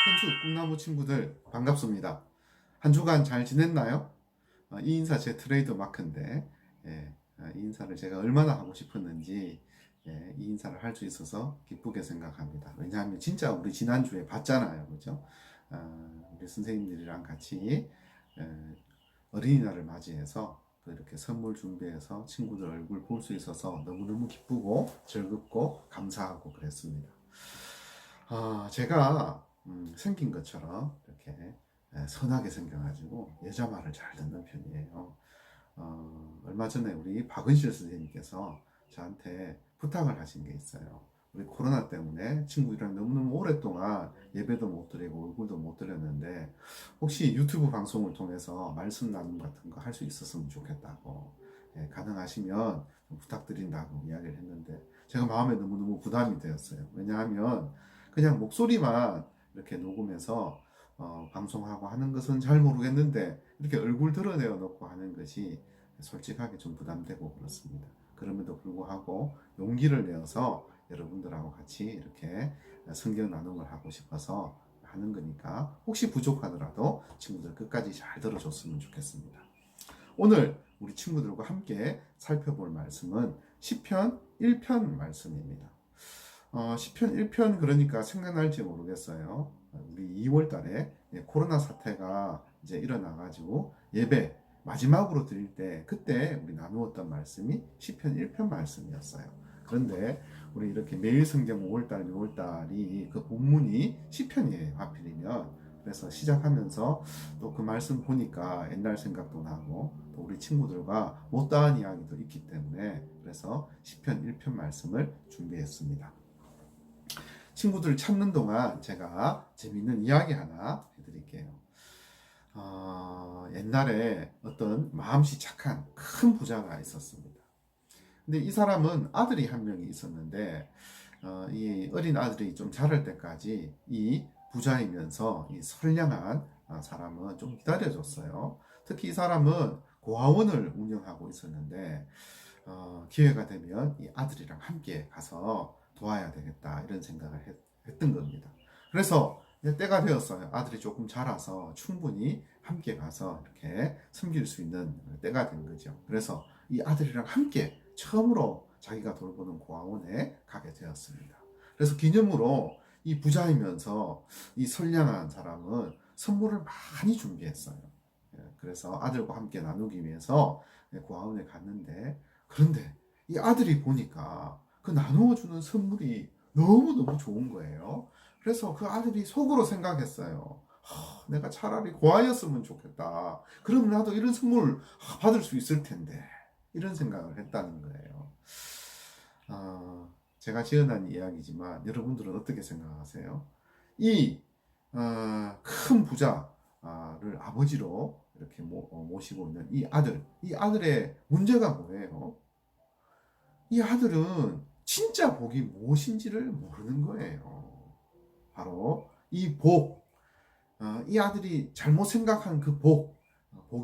현수 꿈나무 친구들 반갑습니다. 한 주간 잘 지냈나요? 이 인사 제 트레이드 마크인데 이 인사를 제가 얼마나 하고 싶었는지 이 인사를 할 수 있어서 기쁘게 생각합니다. 왜냐하면 진짜 우리 지난주에 봤잖아요. 그죠? 우리 선생님들이랑 같이 어린이날을 맞이해서 또 이렇게 선물 준비해서 친구들 얼굴 볼 수 있어서 너무너무 기쁘고 즐겁고 감사하고 그랬습니다. 제가 생긴 것처럼 이렇게 선하게 생겨가지고 여자 말을 잘 듣는 편이에요. 얼마 전에 우리 박은실 선생님께서 저한테 부탁을 하신 게 있어요. 우리 코로나 때문에 친구들이랑 너무너무 오랫동안 예배도 못 드리고 얼굴도 못 드렸는데 혹시 유튜브 방송을 통해서 말씀 나눔 같은 거 할 수 있었으면 좋겠다고, 가능하시면 좀 부탁드린다고 이야기를 했는데 제가 마음에 너무너무 부담이 되었어요. 왜냐하면 그냥 목소리만 이렇게 녹음해서 방송하고 하는 것은 잘 모르겠는데 이렇게 얼굴 드러내어 놓고 하는 것이 솔직하게 좀 부담되고 그렇습니다. 그럼에도 불구하고 용기를 내어서 여러분들하고 같이 이렇게 성경 나눔을 하고 싶어서 하는 거니까 혹시 부족하더라도 친구들 끝까지 잘 들어줬으면 좋겠습니다. 오늘 우리 친구들과 함께 살펴볼 말씀은 시편 1편 말씀입니다. 시편 1편 그러니까 생각날지 모르겠어요. 우리 2월 달에 코로나 사태가 이제 일어나가지고 예배 마지막으로 드릴 때 그때 우리 나누었던 말씀이 시편 1편 말씀이었어요. 그런데 우리 이렇게 매일 성경 5월달, 6월달이 그 본문이 시편이에요. 하필이면. 그래서 시작하면서 또 그 말씀 보니까 옛날 생각도 나고 또 우리 친구들과 못다한 이야기도 있기 때문에 그래서 시편 1편 말씀을 준비했습니다. 친구들 찾는 동안 제가 재밌는 이야기 하나 해드릴게요. 옛날에 어떤 마음씨 착한 큰 부자가 있었습니다. 근데 이 사람은 아들이 한 명이 있었는데 이 어린 아들이 좀 자랄 때까지 이 부자이면서 이 선량한 사람은 좀 기다려줬어요. 특히 이 사람은 고아원을 운영하고 있었는데 기회가 되면 이 아들이랑 함께 가서 도와야 되겠다 이런 생각을 했던 겁니다. 그래서 때가 되었어요. 아들이 조금 자라서 충분히 함께 가서 이렇게 섬길 수 있는 때가 된 거죠. 그래서 이 아들이랑 함께 처음으로 자기가 돌보는 고아원에 가게 되었습니다. 그래서 기념으로 이 부자이면서 이 선량한 사람은 선물을 많이 준비했어요. 그래서 아들과 함께 나누기 위해서 고아원에 갔는데 그런데 이 아들이 보니까 그 나누어 주는 선물이 너무너무 좋은 거예요. 그래서 그 아들이 속으로 생각했어요. 내가 차라리 고아였으면 좋겠다. 그럼 나도 이런 선물 받을 수 있을 텐데. 이런 생각을 했다는 거예요. 제가 지어낸 이야기지만 여러분들은 어떻게 생각하세요? 이 큰 부자를 아버지로 이렇게 모시고 있는 이 아들, 이 아들의 문제가 뭐예요? 이 아들은 진짜 복이 무엇인지를 모르는 거예요. 바로 이 복, 이 아들이 잘못 생각한 그 복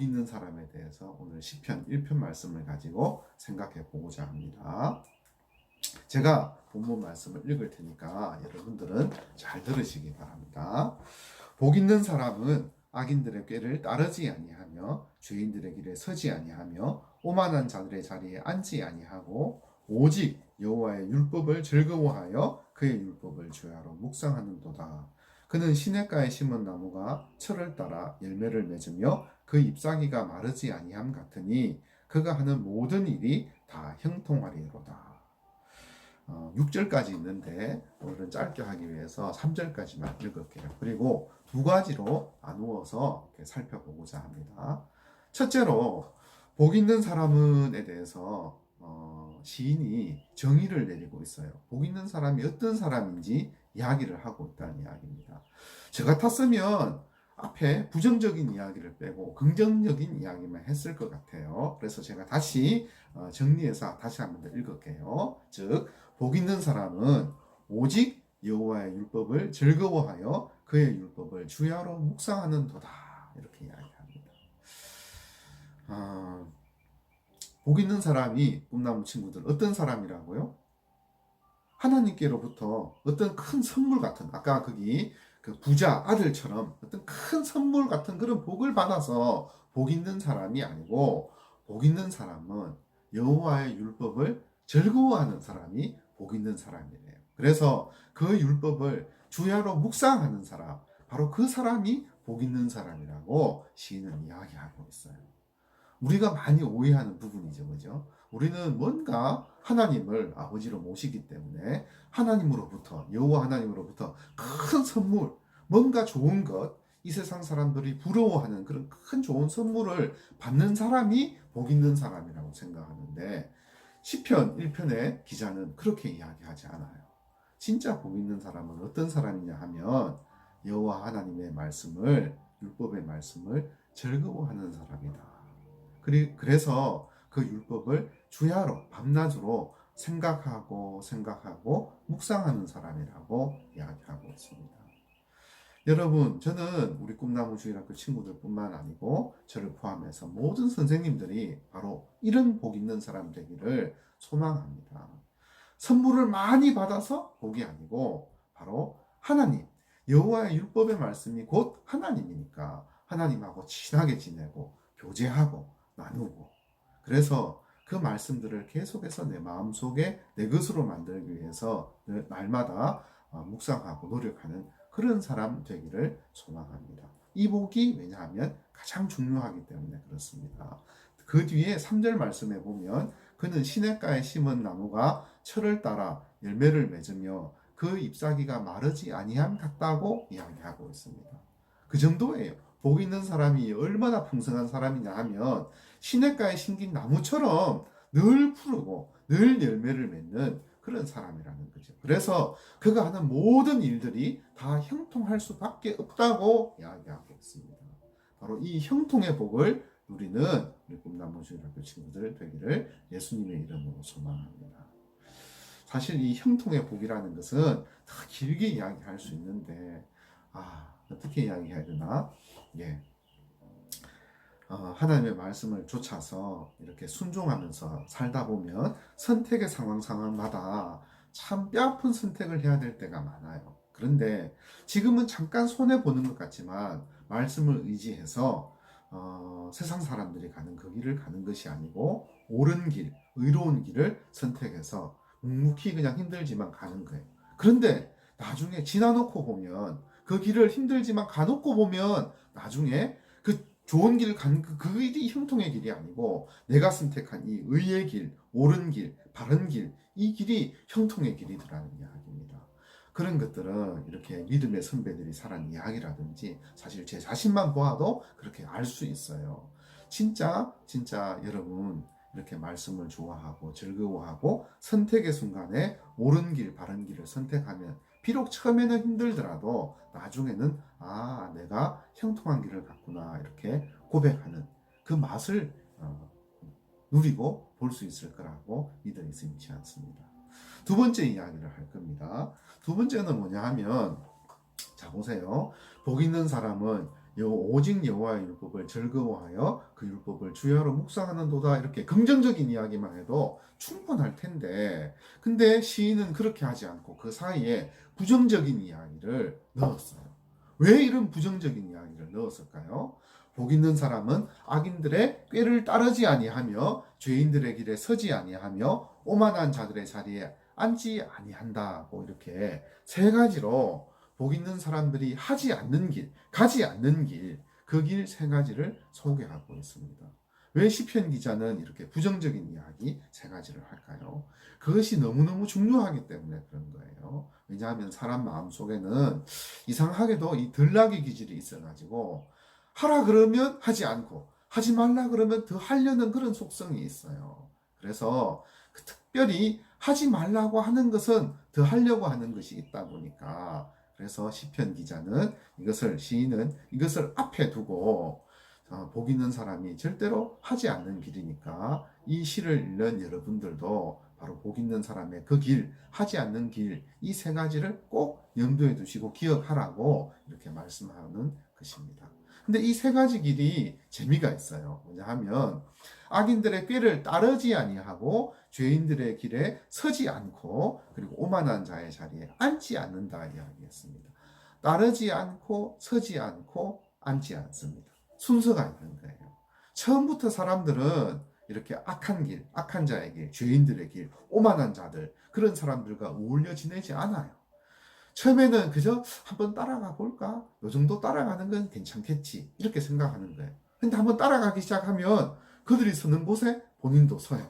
있는 사람에 대해서 오늘 시편 1편 말씀을 가지고 생각해 보고자 합니다. 제가 본문 말씀을 읽을 테니까 여러분들은 잘 들으시기 바랍니다. 복 있는 사람은 악인들의 꾀를 따르지 아니하며 죄인들의 길에 서지 아니하며 오만한 자들의 자리에 앉지 아니하고 오직 여호와의 율법을 즐거워하여 그의 율법을 주야로 묵상하는도다. 그는 시냇가에 심은 나무가 철을 따라 열매를 맺으며 그 잎사귀가 마르지 아니함 같으니 그가 하는 모든 일이 다 형통하리로다. 6절까지 있는데 오늘은 짧게 하기 위해서 3절까지만 읽을게요. 그리고 두 가지로 나누어서 살펴보고자 합니다. 첫째로 복 있는 사람은에 대해서 시인이 정의를 내리고 있어요. 복 있는 사람이 어떤 사람인지 이야기를 하고 있다는 이야기입니다. 저 같았으면 앞에 부정적인 이야기를 빼고 긍정적인 이야기만 했을 것 같아요. 그래서 제가 다시 정리해서 다시 한번 더 읽을게요. 즉, 복 있는 사람은 오직 여호와의 율법을 즐거워하여 그의 율법을 주야로 묵상하는도다. 이렇게 이야기합니다. 복 있는 사람이 꿈나무 친구들 어떤 사람이라고요? 하나님께로부터 어떤 큰 선물 같은, 아까 거기 그 부자 아들처럼 어떤 큰 선물 같은 그런 복을 받아서 복 있는 사람이 아니고, 복 있는 사람은 여호와의 율법을 즐거워하는 사람이 복 있는 사람이래요. 그래서 그 율법을 주야로 묵상하는 사람, 바로 그 사람이 복 있는 사람이라고 시인은 이야기하고 있어요. 우리가 많이 오해하는 부분이죠, 그죠? 우리는 뭔가 하나님을 아버지로 모시기 때문에 하나님으로부터, 여호와 하나님으로부터 큰 선물, 뭔가 좋은 것, 이 세상 사람들이 부러워하는 그런 큰 좋은 선물을 받는 사람이 복 있는 사람이라고 생각하는데, 시편 1편의 기자는 그렇게 이야기하지 않아요. 진짜 복 있는 사람은 어떤 사람이냐 하면 여호와 하나님의 말씀을, 율법의 말씀을 즐거워하는 사람이다. 그래서 그 율법을 주야로 밤낮으로 생각하고 묵상하는 사람이라고 이야기하고 있습니다. 여러분, 저는 우리 꿈나무 주일학교 친구들뿐만 아니고 저를 포함해서 모든 선생님들이 바로 이런 복 있는 사람 되기를 소망합니다. 선물을 많이 받아서 복이 아니고 바로 하나님, 여호와의 율법의 말씀이 곧 하나님이니까 하나님하고 친하게 지내고 교제하고 나누고, 그래서 그 말씀들을 계속해서 내 마음속에 내 것으로 만들기 위해서 날마다 묵상하고 노력하는 그런 사람 되기를 소망합니다. 이 복이 왜냐하면 가장 중요하기 때문에 그렇습니다. 그 뒤에 3절 말씀에 보면 그는 시냇가에 심은 나무가 철을 따라 열매를 맺으며 그 잎사귀가 마르지 아니함 같다고 이야기하고 있습니다. 그 정도예요. 복 있는 사람이 얼마나 풍성한 사람이냐 하면 시냇가에 심긴 나무처럼 늘 푸르고 늘 열매를 맺는 그런 사람이라는 거죠. 그래서 그가 하는 모든 일들이 다 형통할 수밖에 없다고 이야기하고 있습니다. 바로 이 형통의 복을 누리는 우리 꿈나무 주일학교 친구들 되기를 예수님의 이름으로 소망합니다. 사실 이 형통의 복이라는 것은 더 길게 이야기할 수 있는데, 어떻게 이야기해야 되나? 예. 하나님의 말씀을 좇아서 이렇게 순종하면서 살다 보면 선택의 상황마다 참 뼈아픈 선택을 해야 될 때가 많아요. 그런데 지금은 잠깐 손해보는 것 같지만 말씀을 의지해서 세상 사람들이 가는 그 길을 가는 것이 아니고 옳은 길, 의로운 길을 선택해서 묵묵히 그냥 힘들지만 가는 거예요. 그런데 나중에 지나놓고 보면, 그 길을 힘들지만 가놓고 보면 나중에 그 좋은 길을 간 그 길이 형통의 길이 아니고 내가 선택한 이 의의 길, 옳은 길, 바른 길, 이 길이 형통의 길이더라는 이야기입니다. 그런 것들은 이렇게 믿음의 선배들이 살한 이야기라든지 사실 제 자신만 보아도 그렇게 알 수 있어요. 진짜 여러분 이렇게 말씀을 좋아하고 즐거워하고 선택의 순간에 옳은 길, 바른 길을 선택하면 비록 처음에는 힘들더라도 나중에는 내가 형통한 길을 갔구나 이렇게 고백하는 그 맛을 누리고 볼 수 있을 거라고 믿음이 있지 않습니다. 두 번째 이야기를 할 겁니다. 두 번째는 뭐냐 하면, 자 보세요. 복 있는 사람은 오직 여호와의 율법을 즐거워하여 그 율법을 주야로 묵상하는도다, 이렇게 긍정적인 이야기만 해도 충분할 텐데, 근데 시인은 그렇게 하지 않고 그 사이에 부정적인 이야기를 넣었어요. 왜 이런 부정적인 이야기를 넣었을까요? 복 있는 사람은 악인들의 꾀를 따르지 아니하며 죄인들의 길에 서지 아니하며 오만한 자들의 자리에 앉지 아니한다고, 이렇게 세 가지로 복 있는 사람들이 하지 않는 길, 가지 않는 길, 그 길 세 가지를 소개하고 있습니다. 왜 시편 기자는 이렇게 부정적인 이야기 세 가지를 할까요? 그것이 너무너무 중요하기 때문에 그런 거예요. 왜냐하면 사람 마음속에는 이상하게도 이 들락의 기질이 있어가지고 하라 그러면 하지 않고 하지 말라 그러면 더 하려는 그런 속성이 있어요. 그래서 특별히 하지 말라고 하는 것은 더 하려고 하는 것이 있다 보니까, 그래서 시편 기자는 시인은 이것을 앞에 두고 복 있는 사람이 절대로 하지 않는 길이니까 이 시를 읽는 여러분들도 바로 복 있는 사람의 그 길, 하지 않는 길, 이 세 가지를 꼭 염두에 두시고 기억하라고 이렇게 말씀하는 것입니다. 근데 이 세 가지 길이 재미가 있어요. 뭐냐 하면 악인들의 꾀를 따르지 아니하고 죄인들의 길에 서지 않고 그리고 오만한 자의 자리에 앉지 않는다 이야기했습니다. 따르지 않고 서지 않고 앉지 않습니다. 순서가 있는 거예요. 처음부터 사람들은 이렇게 악한 길, 악한 자의 길, 죄인들의 길, 오만한 자들, 그런 사람들과 어울려 지내지 않아요. 처음에는 그저 한번 따라가 볼까? 요 정도 따라가는 건 괜찮겠지. 이렇게 생각하는 거예요. 근데 한번 따라가기 시작하면 그들이 서는 곳에 본인도 서요.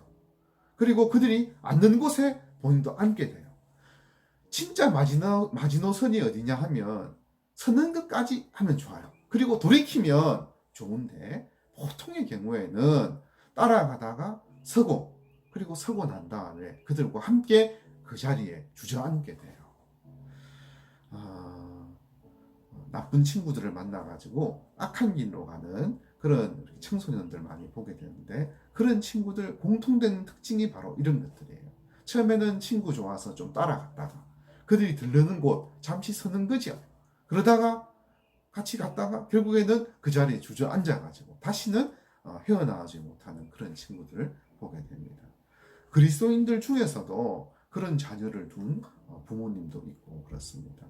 그리고 그들이 앉는 곳에 본인도 앉게 돼요. 진짜 마지노선이 어디냐 하면 서는 것까지 하면 좋아요. 그리고 돌이키면 좋은데 보통의 경우에는 따라가다가 서고 그리고 서고 난 다음에 그들과 함께 그 자리에 주저앉게 돼요. 나쁜 친구들을 만나가지고 악한 길로 가는 그런 청소년들 많이 보게 되는데 그런 친구들 공통된 특징이 바로 이런 것들이에요. 처음에는 친구 좋아서 좀 따라갔다가 그들이 들르는 곳 잠시 서는 거죠. 그러다가 같이 갔다가 결국에는 그 자리에 주저앉아가지고 다시는 헤어나오지 못하는 그런 친구들을 보게 됩니다. 그리스도인들 중에서도 그런 자녀를 둔 부모님도 있고 그렇습니다.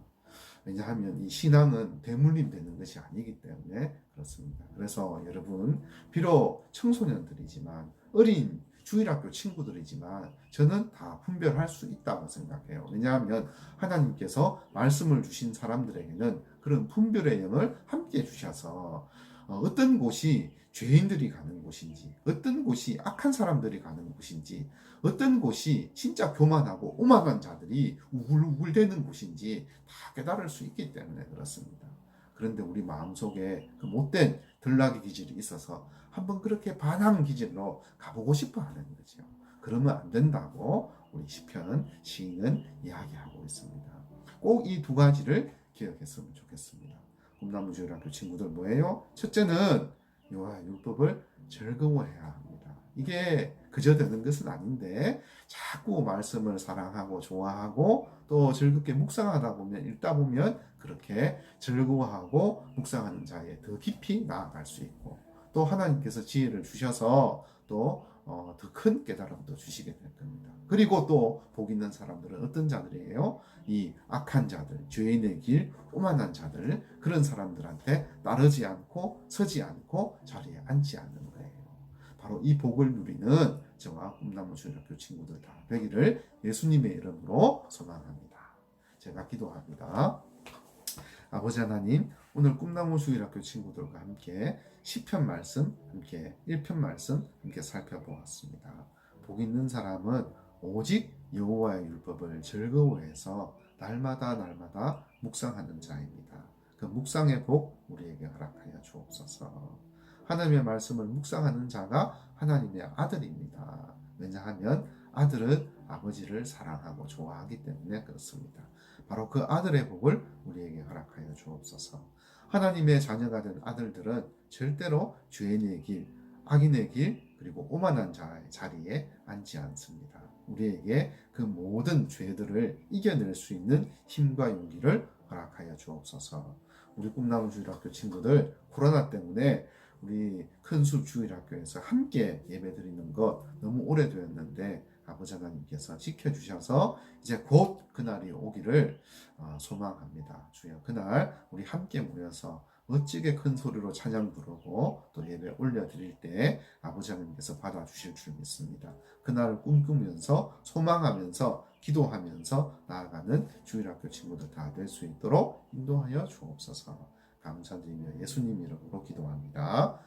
왜냐하면 이 신앙은 대물림 되는 것이 아니기 때문에 그렇습니다. 그래서 여러분, 비록 청소년들이지만 어린 주일학교 친구들이지만 저는 다 분별할 수 있다고 생각해요. 왜냐하면 하나님께서 말씀을 주신 사람들에게는 그런 분별의 영을 함께 주셔서 어떤 곳이 죄인들이 가는 곳인지, 어떤 곳이 악한 사람들이 가는 곳인지, 어떤 곳이 진짜 교만하고 오만한 자들이 우글우글대는 곳인지 다 깨달을 수 있기 때문에 그렇습니다. 그런데 우리 마음속에 그 못된 들락의 기질이 있어서 한번 그렇게 반항 기질로 가보고 싶어 하는 거죠. 그러면 안 된다고 우리 시편 시인은 이야기하고 있습니다. 꼭 이 두 가지를 기억했으면 좋겠습니다. 꿈나무주일학교 친구들 뭐예요? 첫째는 여호와의 율법을 즐거워해야 합니다. 이게 그저 되는 것은 아닌데 자꾸 말씀을 사랑하고 좋아하고 또 즐겁게 묵상하다 보면 읽다 보면 그렇게 즐거워하고 묵상하는 자에 더 깊이 나아갈 수 있고 또 하나님께서 지혜를 주셔서 또 더 큰 깨달음도 주시게 될 겁니다. 그리고 또 복 있는 사람들은 어떤 자들이에요? 이 악한 자들, 죄인의 길, 오만한 자들, 그런 사람들한테 따르지 않고 서지 않고 자리에 앉지 않는 거예요. 바로 이 복을 누리는 저와 꿈나무 주일학교 친구들 다 되기를 예수님의 이름으로 소망합니다. 제가 기도합니다. 아버지 하나님, 오늘 꿈나무 주일학교 친구들과 함께 시편 말씀, 함께 1편 말씀 함께 살펴보았습니다. 복 있는 사람은 오직 여호와의 율법을 즐거워해서 날마다 묵상하는 자입니다. 그 묵상의 복 우리에게 허락하여 주옵소서. 하나님의 말씀을 묵상하는 자가 하나님의 아들입니다. 왜냐하면 아들은 아버지를 사랑하고 좋아하기 때문에 그렇습니다. 바로 그 아들의 복을 우리에게 허락하여 주옵소서. 하나님의 자녀가 된 아들들은 절대로 죄인의 길, 악인의 길, 그리고 오만한 자의 자리에 앉지 않습니다. 우리에게 그 모든 죄들을 이겨낼 수 있는 힘과 용기를 허락하여 주옵소서. 우리 꿈나무 주일학교 친구들 코로나 때문에 우리 큰숲 주일학교에서 함께 예배드리는 것 너무 오래되었는데 아버지 하나님께서 지켜주셔서 이제 곧 그날이 오기를 소망합니다. 주여, 그날 우리 함께 모여서 멋지게 큰 소리로 찬양 부르고 또 예배 올려드릴 때 아버지 하나님께서 받아주실 줄 믿습니다. 그날을 꿈꾸면서 소망하면서 기도하면서 나아가는 주일학교 친구들 다 될 수 있도록 인도하여 주옵소서. 감사드리며 예수님 이름으로 기도합니다.